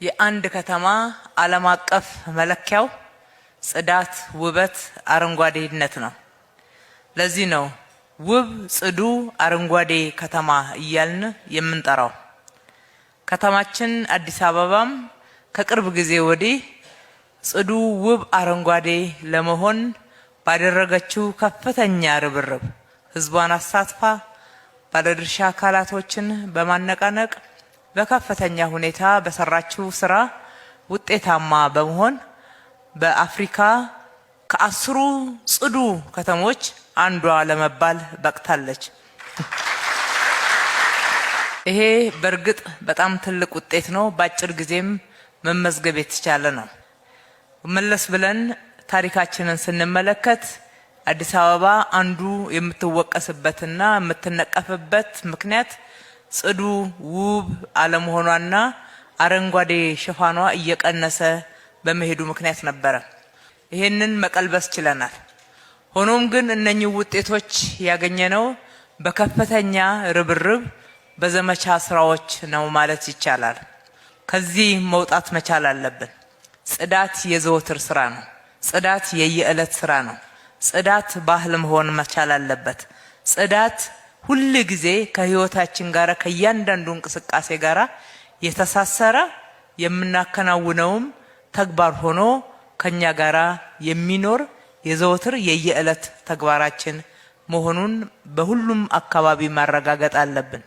የአንድ ከተማ ዓለም አቀፍ መለኪያው ጽዳት፣ ውበት፣ አረንጓዴነት ነው። ለዚህ ነው ውብ፣ ጽዱ፣ አረንጓዴ ከተማ እያልን የምንጠራው። ከተማችን አዲስ አበባም ከቅርብ ጊዜ ወዲህ ጽዱ፣ ውብ፣ አረንጓዴ ለመሆን ባደረገችው ከፍተኛ ርብርብ ህዝቧን አሳትፋ ባለድርሻ አካላቶችን በማነቃነቅ በከፍተኛ ሁኔታ በሰራችው ስራ ውጤታማ በመሆን በአፍሪካ ከ10 ጽዱ ከተሞች አንዷ ለመባል በቅታለች። ይሄ በእርግጥ በጣም ትልቅ ውጤት ነው። በአጭር ጊዜም መመዝገብ የተቻለ ነው። መለስ ብለን ታሪካችንን ስንመለከት አዲስ አበባ አንዱ የምትወቀስበትና የምትነቀፍበት ምክንያት ጽዱ፣ ውብ አለመሆኗና አረንጓዴ ሽፋኗ እየቀነሰ በመሄዱ ምክንያት ነበረ። ይሄንን መቀልበስ ችለናል። ሆኖም ግን እነኚህ ውጤቶች ያገኘነው በከፍተኛ ርብርብ በዘመቻ ስራዎች ነው ማለት ይቻላል። ከዚህ መውጣት መቻል አለብን። ጽዳት የዘወትር ስራ ነው። ጽዳት የየዕለት ስራ ነው። ጽዳት ባህል መሆን መቻል አለበት። ጽዳት ሁሉ ጊዜ ከህይወታችን ጋር ከእያንዳንዱ እንቅስቃሴ ጋር የተሳሰረ የምናከናውነውም ተግባር ሆኖ ከኛ ጋር የሚኖር የዘወትር የየዕለት ተግባራችን መሆኑን በሁሉም አካባቢ ማረጋገጥ አለብን።